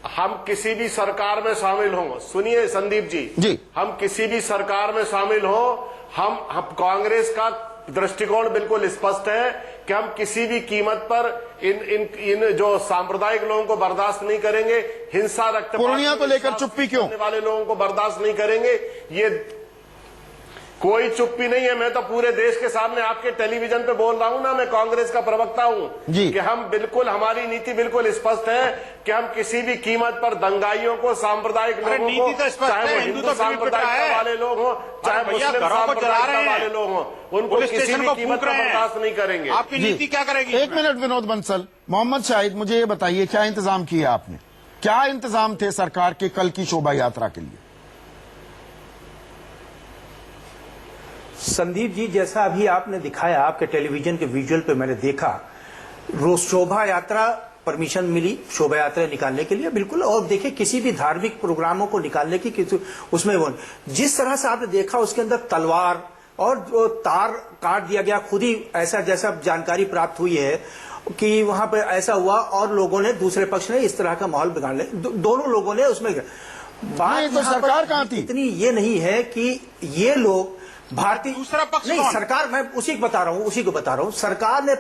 हम किसी भी सरकार में शामिल हों, सुनिए संदीप जी, हम किसी भी सरकार में शामिल हों, हम कांग्रेस का दृष्टिकोण बिल्कुल स्पष्ट है कि हम किसी भी कीमत पर इन जो सांप्रदायिक लोगों को बर्दाश्त नहीं करेंगे, हिंसा रक्तपात पूर्णिया को लेकर चुप्पी क्यों? करने वाले लोगों को बर्दाश्त नहीं करेंगे। ये कोई चुप्पी नहीं है। मैं तो पूरे देश के सामने आपके टेलीविजन पे बोल रहा हूं ना, मैं कांग्रेस का प्रवक्ता हूं कि हम बिल्कुल, हमारी नीति बिल्कुल स्पष्ट है कि हम किसी भी कीमत पर दंगाइयों को, सांप्रदायिक लोगों को, चाहे वो हिंदू सांप्रदायिक वाले लोग हों, चाहे मुस्लिम सांप्रदायिक वाले लोग हों, उनको किसी भी कीमत पर बर्दाश्त नहीं करेंगे। आपकी नीति क्या करेगी? एक मिनट विनोद बंसल। मोहम्मद शाहिद, मुझे ये बताइए, क्या इंतजाम किया आपने? क्या इंतजाम थे सरकार के कल की शोभा यात्रा के लिए? संदीप जी, जैसा अभी आपने दिखाया, आपके टेलीविजन के विजुअल पे मैंने देखा, रोज शोभा यात्रा परमिशन मिली शोभा यात्रा निकालने के लिए, बिल्कुल। और देखिए, किसी भी धार्मिक प्रोग्रामों को निकालने की उसमें वो जिस तरह से आपने देखा, उसके अंदर तलवार और जो तार काट दिया गया, खुद ही ऐसा जैसा जानकारी प्राप्त हुई है कि वहां पर ऐसा हुआ, और लोगों ने, दूसरे पक्ष ने इस तरह का माहौल बिगाड़ने, दोनों लोगों ने उसमें बात। तो सरकार कहां थी? इतनी ये नहीं है कि ये लोग भारतीय, दूसरा पक्ष नहीं, सरकार, मैं उसी को बता रहा हूं, सरकार ने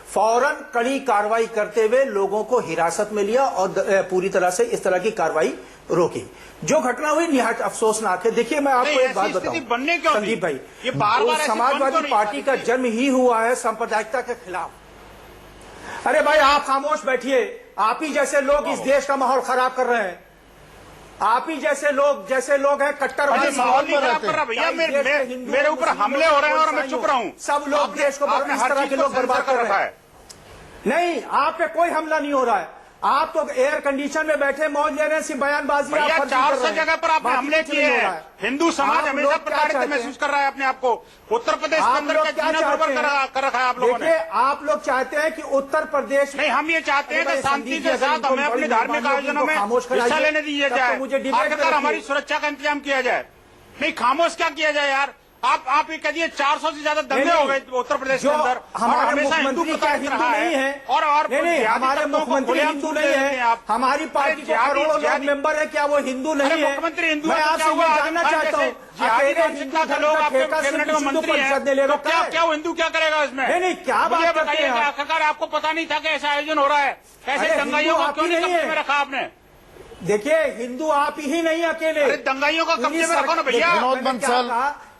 फौरन कड़ी कार्रवाई करते हुए लोगों को हिरासत में लिया और पूरी तरह से इस तरह की कार्रवाई रोकी। जो घटना हुई निहायत अफसोसनाक है। देखिए, मैं आपको एक बात बताऊं संदीप भाई, ये बार-बार समाजवादी पार्टी का जन्म ही हुआ है सांप्रदायिकता के खिलाफ। अरे भाई, आप खामोश बैठिए। आप ही जैसे लोग इस देश का माहौल खराब कर रहे हैं। आप ही जैसे लोग हैं कट्टरवादी। माहौल नहीं खराब कर रहा भैया, मेरे ऊपर हमले हो रहे हैं और मैं चुप रहा हूं। सब लोग देश को इस तरह के लोग बर्बाद कर रहे हैं। नहीं, आप पे कोई हमला नहीं हो रहा है। आप तो एयर कंडीशन में बैठे मौज ले रहे हैं, सिर्फ बयानबाजी। 400 जगह पर आपने हमले किए हैं। हिंदू समाज हमेशा प्रताड़ित महसूस कर रहा है अपने आप को। उत्तर प्रदेश के अंदर क्या कर रखा है आप लोगों ने? देखिए, आप लोग चाहते हैं कि उत्तर प्रदेश, नहीं, हम ये चाहते हैं कि शांति के साथ हमें अपने धार्मिक आयोजनों में हिस्सा लेने दिया जाए, आखिरकार हमारी सुरक्षा का इंतजाम किया जाए। नहीं, खामोश क्या किया जाए यार? आप ये कह दिए 400 से ज्यादा दंगे हो गए उत्तर प्रदेश के अंदर। हमारे मुख्यमंत्री क्या हिंदू नहीं है? और हमारे मुख्यमंत्री हिंदू नहीं है। हमारी पार्टी के करोड़ों लोग मेंबर है, क्या वो हिंदू नहीं है? मुख्यमंत्री हिंदू? मैं आपसे ये जानना चाहता हूँ, लोग आपके कैबिनेट में मंत्री हैं, तो क्या वो हिंदू क्या करेगा इसमें? नहीं, क्या बात बताइए, आखिरकार आपको पता नहीं था कि ऐसा आयोजन हो रहा है? ऐसे दंगाइयों को क्यों नहीं कब्जे में रखा आपने? देखिए, हिंदू आप ही नहीं अकेले, दंगाइयों का कब्जे में रखो ना भैया। विनोद बंसल,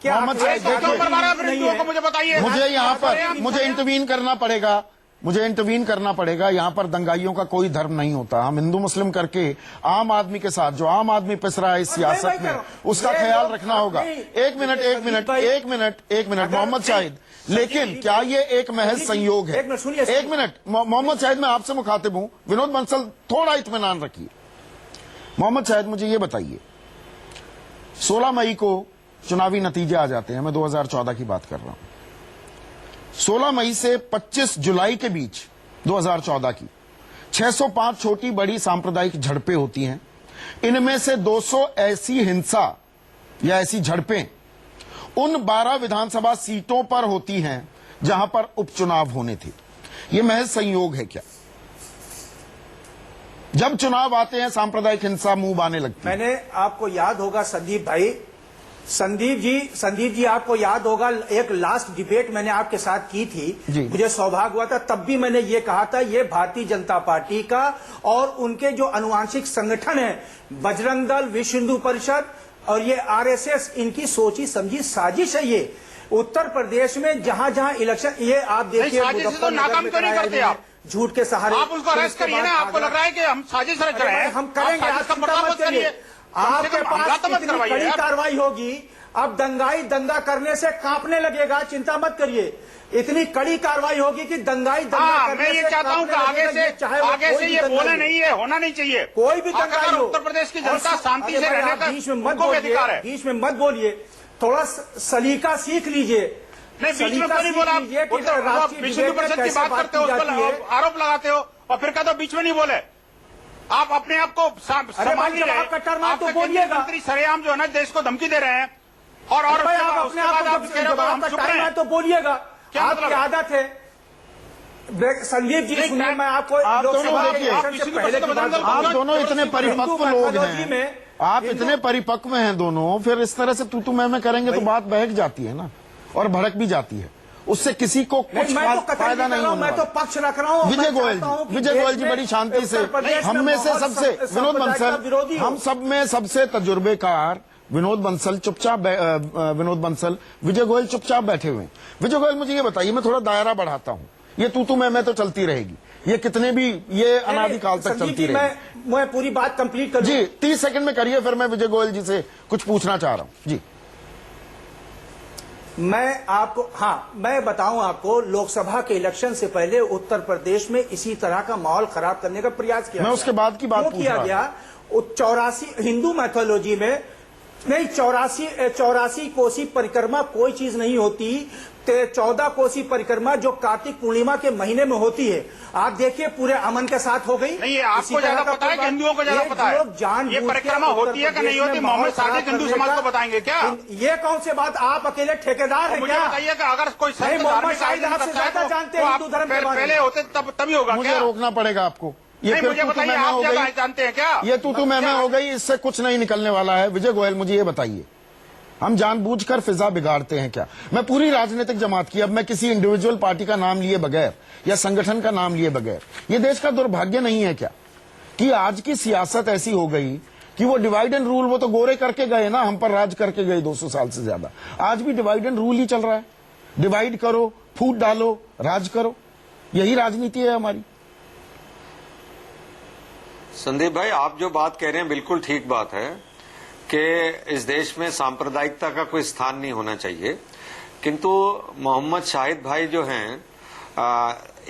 मोहम्मद शाहिद, मुझे बताइए, मुझे यहाँ पर मुझे इंटरवीन करना पड़ेगा। यहाँ पर दंगाइयों का कोई धर्म नहीं होता। हम हिंदू मुस्लिम करके आम आदमी के साथ, जो आम आदमी पिस रहा है इस सियासत में, उसका ख्याल रखना होगा। एक मिनट मोहम्मद शाहिद, लेकिन क्या ये एक महज संयोग है? एक मिनट मोहम्मद शाहिद, मैं आपसे मुखातिब हूं। विनोद बंसल, थोड़ा इत्मीनान रखिए। मोहम्मद शाहिद, मुझे ये बताइए, 16 मई को चुनावी नतीजे आ जाते हैं। मैं 2014 की बात कर रहा हूं। 16 मई से 25 जुलाई के बीच 2014 की 605 छोटी बड़ी सांप्रदायिक झड़पें होती हैं। इनमें से 200 ऐसी हिंसा या ऐसी झड़पें उन 12 विधानसभा सीटों पर होती हैं जहां पर उपचुनाव होने थे। यह महज संयोग है क्या? जब चुनाव आते हैं सांप्रदायिक हिंसा मुंह बाने लगती है। मैंने, आपको याद होगा संदीप भाई, संदीप जी आपको याद होगा, एक लास्ट डिबेट मैंने आपके साथ की थी। मुझे सौभाग्य हुआ था, तब भी मैंने ये कहा था, ये भारतीय जनता पार्टी का और उनके जो अनुवांशिक संगठन है, बजरंग दल, विश्व हिंदू परिषद और ये आरएसएस, इनकी सोची समझी साजिश है ये। उत्तर प्रदेश में जहां जहां इलेक्शन, ये आप देखिए, नाकाम क्यों नहीं करते आप? झूठ के सहारे आप उसको अरेस्ट करिए ना। आपको लग रहा है कि हम साजिश रच रहे हैं? हम करेंगे, आपके पास इतनी कड़ी कार्रवाई होगी। अब दंगा करने से कांपने लगेगा, चिंता मत करिए। इतनी कड़ी कार्रवाई होगी कि दंगा करने मैं ये चाहता हूँ कि आगे से ये बोले नहीं है, होना नहीं चाहिए। कोई भी दंगाई हो, उत्तर प्रदेश की जनता शांति से रहने का बीच में मत बोलिए, थोड़ा सलीका सीख लीजिए। नहीं, बीच में क्यों नहीं बोला? विश्व हिंदू परिषद की बात करते हो, उस पर आरोप लगाते हो और फिर कहते हो बीच में नहीं बोले। आप अपने आप को संभाल नहीं रहे। कट्टरमान तो बोलिएगा। मंत्री सरेआम जो है ना देश को धमकी दे रहे हैं और आप अपने आप को तो बोलिएगा। आपकी आदत है। संदीप जी, सुनिए, मैं आपको, आप दोनों इतने परिपक्व लोग हैं, आप इतने परिपक्व हैं दोनों, फिर इस तरह से तू मैं करेंगे तो बात बहक जाती है ना। और भड़क भी जाती है, उससे किसी को कुछ फायदा नहीं होने मैं तो पक्ष रख रहा हूं। विजय गोयल जी बड़ी शांति से, हम में से सबसे विनोद बंसल, हम सब में सबसे तजुर्बेकार विनोद बंसल विजय गोयल चुपचाप बैठे हुए हैं। विजय गोयल मुझे ये बताइए, मैं थोड़ा दायरा बढ़ाता हूं, ये तू मैं तो चलती रहेगी, ये कितने भी ये अनादिकाल तक चलती रहेगी। मैं पूरी बात कंप्लीट कर जी 30 सेकंड में करिए, फिर मैं विजय गोयल जी से कुछ पूछना चाह रहा हूं। जी मैं बताऊं आपको, लोकसभा के इलेक्शन से पहले उत्तर प्रदेश में इसी तरह का माहौल खराब करने का प्रयास किया, मैं उसके बाद की बात पूछ किया गया। 84 हिंदू मैथोलॉजी में नहीं, 84 कोसी परिक्रमा कोई चीज नहीं होती। 14 कोसी परिक्रमा जो कार्तिक पूर्णिमा के महीने में होती है, आप देखिए पूरे अमन के साथ हो गई। नहीं, ये आपको ज्यादा पता है कि हिंदुओं को ज्यादा पता है? ये परिक्रमा होती है कि नहीं होती? मोहम्मद सादिक हिंदू समाज को बताएंगे क्या? ये कौन सी बात, आप अकेले ठेकेदार हैं क्या? बताइए कि अगर कोई मोहम्मद साहिद आपसे ज्यादा जानते हैं हिंदू धर्म के बारे में। पहले होते तभी होगा। मुझे रोकना पड़ेगा आपको। ये मुझे बताइए, आप ज्यादा जानते हैं क्या? ये तू मैं हो गई, इससे कुछ नहीं निकलने वाला है। विजय गोयल मुझे ये बताइए, हम जानबूझकर फिजा बिगाड़ते हैं क्या? मैं पूरी राजनीतिक जमात की, अब मैं किसी इंडिविजुअल पार्टी का नाम लिए बगैर या संगठन का नाम लिए बगैर, ये देश का दुर्भाग्य नहीं है क्या कि आज की सियासत ऐसी हो गई कि वो डिवाइड एंड रूल, वो तो गोरे करके गए ना, हम पर राज करके गए 200 साल से ज्यादा। आज भी डिवाइड एंड रूल ही चल रहा है, डिवाइड करो, फूट डालो, राज करो, यही राजनीति है हमारी। संदीप भाई, आप जो बात कह रहे हैं बिल्कुल ठीक बात है कि इस देश में सांप्रदायिकता का कोई स्थान नहीं होना चाहिए, किंतु मोहम्मद शाहिद भाई जो हैं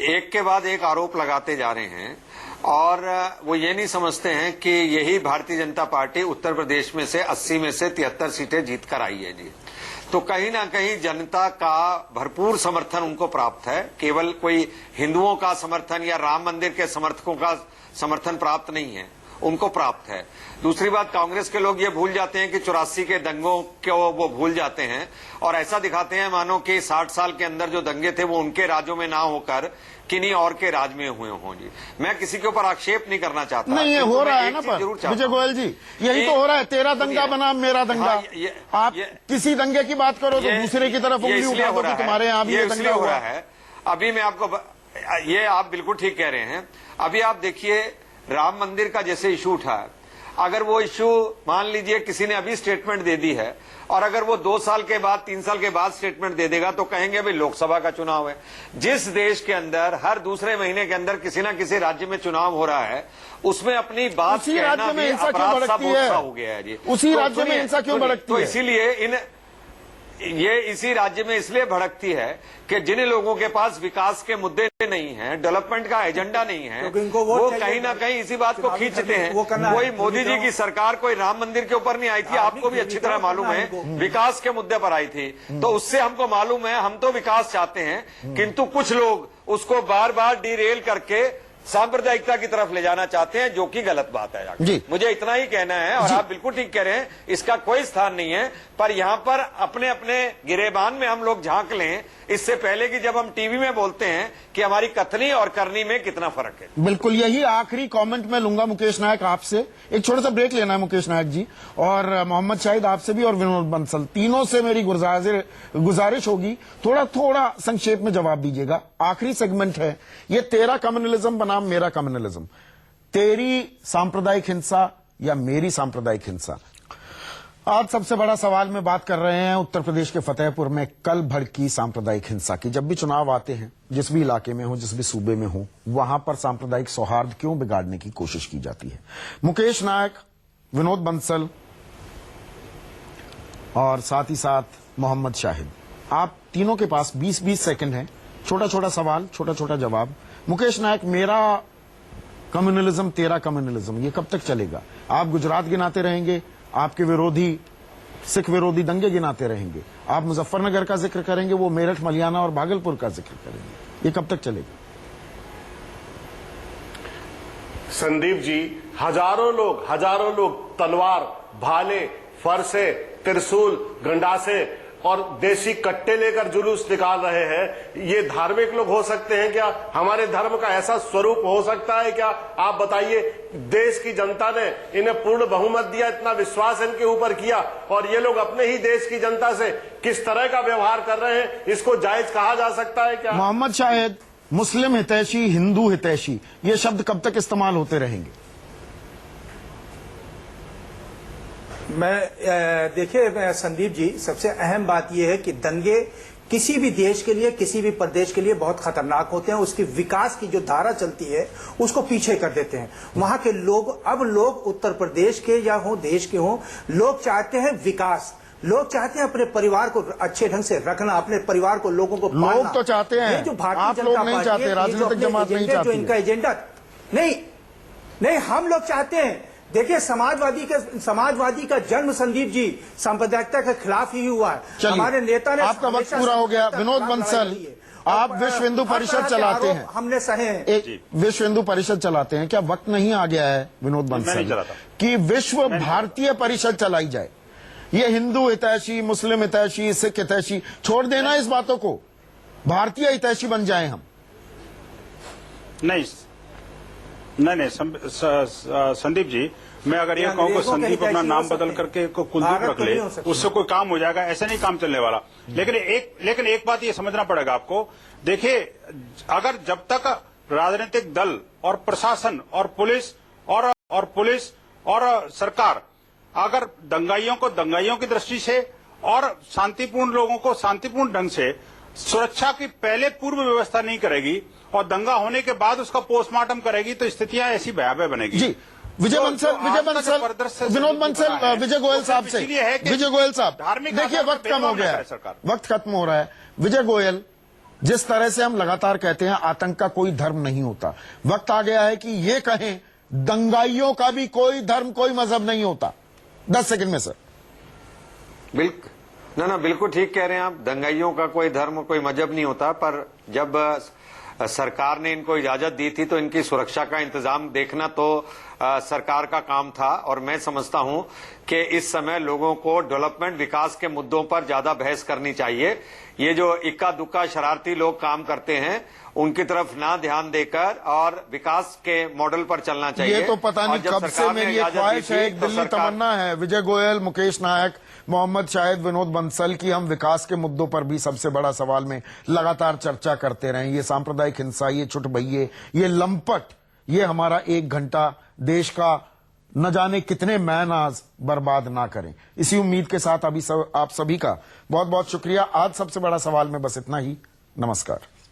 एक के बाद एक आरोप लगाते जा रहे हैं और वो ये नहीं समझते हैं कि यही भारतीय जनता पार्टी उत्तर प्रदेश में से 80 में से 73 सीटें जीत कर आई है जी। तो कहीं ना कहीं जनता का भरपूर समर्थन उनको प्राप्त है, केवल कोई हिंदुओं का समर्थन या राम मंदिर के समर्थकों का समर्थन प्राप्त नहीं है, उनको प्राप्त है। दूसरी बात, कांग्रेस के लोग ये भूल जाते हैं कि 84 के दंगों को वो भूल जाते हैं और ऐसा दिखाते हैं मानो कि 60 साल के अंदर जो दंगे थे वो उनके राज्यों में ना होकर किन्हीं और के राज में हुए हों जी। मैं किसी के ऊपर आक्षेप नहीं करना चाहता, नहीं, ये हो रहा है ना, पर विजय गोयल जी यही तो हो रहा है, तेरा दंगा बना मेरा दंगा। आप किसी दंगे की बात करो तो दूसरे की तरफ उंगली उठा दो कि तुम्हारे यहाँ भी ये दंगा हो रहा है। अभी मैं आपको, ये आप बिल्कुल ठीक कह रहे हैं। अभी आप देखिए, राम मंदिर का जैसे इशू उठा है, अगर वो इशू मान लीजिए किसी ने अभी स्टेटमेंट दे दी है और अगर वो 2 साल के बाद 3 साल के बाद स्टेटमेंट दे देगा तो कहेंगे भाई लोकसभा का चुनाव है। जिस देश के अंदर हर दूसरे महीने के अंदर किसी ना किसी राज्य में चुनाव हो रहा है, उसमें अपनी बात कहना भी अपराध सा बहुत सा हो गया है जी। उसी राज्य में हिंसा क्यों भड़कती है? तो इसीलिए ये इसी राज्य में इसलिए भड़कती है कि जिन लोगों के पास विकास के मुद्दे नहीं है, डेवलपमेंट का एजेंडा नहीं है, वो कहीं ना कहीं इसी बात को खींचते हैं। कोई मोदी जी की सरकार कोई राम मंदिर के ऊपर नहीं आई थी, आपको भी अच्छी तरह मालूम है, विकास के मुद्दे पर आई थी। तो उससे हमको मालूम है, हम तो विकास चाहते हैं, किंतु कुछ लोग उसको बार बार डिरेल करके सांप्रदायिकता की तरफ ले जाना चाहते हैं, जो कि गलत बात है जी। मुझे इतना ही कहना है और आप बिल्कुल ठीक कह रहे हैं, इसका कोई स्थान नहीं है। पर यहाँ पर अपने अपने गिरेबान में हम लोग झांक लें, इससे पहले कि जब हम टीवी में बोलते हैं कि हमारी कथनी और करनी में कितना फर्क है। बिल्कुल, यही आखिरी कमेंट मैं लूंगा मुकेश नायक आपसे। एक छोटा सा ब्रेक लेना है मुकेश नायक जी, और मोहम्मद शाहिद आपसे भी और विनोद बंसल, तीनों से मेरी गुजारिश होगी थोड़ा थोड़ा संक्षेप में जवाब दीजिएगा। आखिरी सेगमेंट है ये, तेरा कम्युनलिज्म बनाम मेरा कम्युनलिज्म, तेरी सांप्रदायिक हिंसा या मेरी सांप्रदायिक हिंसा। आज सबसे बड़ा सवाल में बात कर रहे हैं उत्तर प्रदेश के फतेहपुर में कल भड़की सांप्रदायिक हिंसा की। जब भी चुनाव आते हैं, जिस भी इलाके में हो, जिस भी सूबे में हो, वहां पर सांप्रदायिक सौहार्द क्यों बिगाड़ने की कोशिश की जाती है। मुकेश नायक, विनोद बंसल और साथ ही साथ मोहम्मद शाहिद, आप तीनों के पास 20-20 सेकंड है, छोटा छोटा सवाल, छोटा छोटा जवाब। मुकेश नायक, मेरा कम्युनलिज्म तेरा कम्युनलिज्म, ये कब तक चलेगा? आप गुजरात गिनाते रहेंगे, आपके विरोधी सिख विरोधी दंगे गिनाते रहेंगे, आप मुजफ्फरनगर का जिक्र करेंगे, वो मेरठ, मलियाना और भागलपुर का जिक्र करेंगे, ये कब तक चलेगा? संदीप जी, हजारों लोग तलवार, भाले, फरसे, त्रिशूल, गंडासे और देसी कट्टे लेकर जुलूस निकाल रहे हैं, ये धार्मिक लोग हो सकते हैं क्या? हमारे धर्म का ऐसा स्वरूप हो सकता है क्या? आप बताइए। देश की जनता ने इन्हें पूर्ण बहुमत दिया, इतना विश्वास इनके ऊपर किया, और ये लोग अपने ही देश की जनता से किस तरह का व्यवहार कर रहे हैं, इसको जायज कहा जा सकता है क्या? मोहम्मद शाहिद, मुस्लिम हितैषी, हिंदू हितैषी, ये शब्द कब तक इस्तेमाल होते रहेंगे? देखिए संदीप जी, सबसे अहम बात यह है कि दंगे किसी भी देश के लिए, किसी भी प्रदेश के लिए बहुत खतरनाक होते हैं। उसकी विकास की जो धारा चलती है उसको पीछे कर देते हैं। वहां के लोग, अब लोग उत्तर प्रदेश के या हो देश के हो, लोग चाहते हैं विकास, लोग चाहते हैं अपने परिवार को अच्छे ढंग से रखना, अपने परिवार को, लोगों को पालना। लोग तो चाहते हैं, ये जो भारतीय आप लोग नहीं चाहते, राजनीतिक जमात नहीं चाहती, जो इनका एजेंडा नहीं, हम लोग चाहते हैं। देखिए, समाजवादी का जन्म संदीप जी सांप्रदायिकता के खिलाफ ही हुआ है। हमारे नेता ने, आपका वक्त पूरा हो गया। विनोद बंसल, आप विश्व हिंदू परिषद चलाते हैं, हमने सहे हैं, विश्व हिंदू परिषद चलाते हैं, क्या वक्त नहीं आ गया है विनोद बंसल कि विश्व भारतीय परिषद चलाई जाए? ये हिंदू हितैषी, मुस्लिम हितैषी, सिख हितैषी छोड़ देना, इस बातों को भारतीय हितैषी बन जाए हम। नहीं, संदीप जी, मैं अगर ये कहूँ कि संदीप अपना नाम बदल करके कुलदीप रख ले, उससे कोई काम हो जाएगा, ऐसे नहीं काम चलने वाला। लेकिन एक बात ये समझना पड़ेगा आपको। देखिए, अगर जब तक राजनीतिक दल और प्रशासन और पुलिस और सरकार अगर दंगाइयों को दंगाइयों की दृष्टि से और शांतिपूर्ण लोगों को शांतिपूर्ण ढंग से सुरक्षा की पहले पूर्व व्यवस्था नहीं करेगी और दंगा होने के बाद उसका पोस्टमार्टम करेगी, तो स्थितियां ऐसी भयावह बनेगी। जी, विनोद बंसल, विजय गोयल साहब से, विजय गोयल साहब, देखिए वक्त कम हो गया है, वक्त खत्म हो रहा है। विजय गोयल, जिस तरह से हम लगातार कहते हैं आतंक का कोई धर्म नहीं होता, वक्त आ गया है कि ये कहें दंगाइयों का भी कोई धर्म, कोई मजहब नहीं होता। 10 सेकंड में सर। बिल्कुल ठीक कह रहे हैं आप। दंगाइयों का कोई धर्म, कोई मजहब नहीं होता, पर जब सरकार ने इनको इजाजत दी थी तो इनकी सुरक्षा का इंतजाम देखना तो सरकार का काम था। और मैं समझता हूं कि इस समय लोगों को डेवलपमेंट, विकास के मुद्दों पर ज्यादा बहस करनी चाहिए। ये जो इक्का दुक्का शरारती लोग काम करते हैं उनकी तरफ ना ध्यान देकर और विकास के मॉडल पर चलना चाहिए। ये तो पता नहीं कब से मेरी एक ख्वाहिश है, एक दिल्ली तमन्ना है, विजय गोयल, मुकेश नायक, मोहम्मद शाहिद, विनोद बंसल की हम विकास के मुद्दों पर भी सबसे बड़ा सवाल में लगातार चर्चा करते रहें। ये सांप्रदायिक हिंसा, ये चुटभइये, ये लंपट, ये हमारा 1 घंटा देश का न जाने कितने मैन आज बर्बाद ना करें। इसी उम्मीद के साथ आप सभी का बहुत बहुत शुक्रिया। आज सबसे बड़ा सवाल में बस इतना ही। नमस्कार।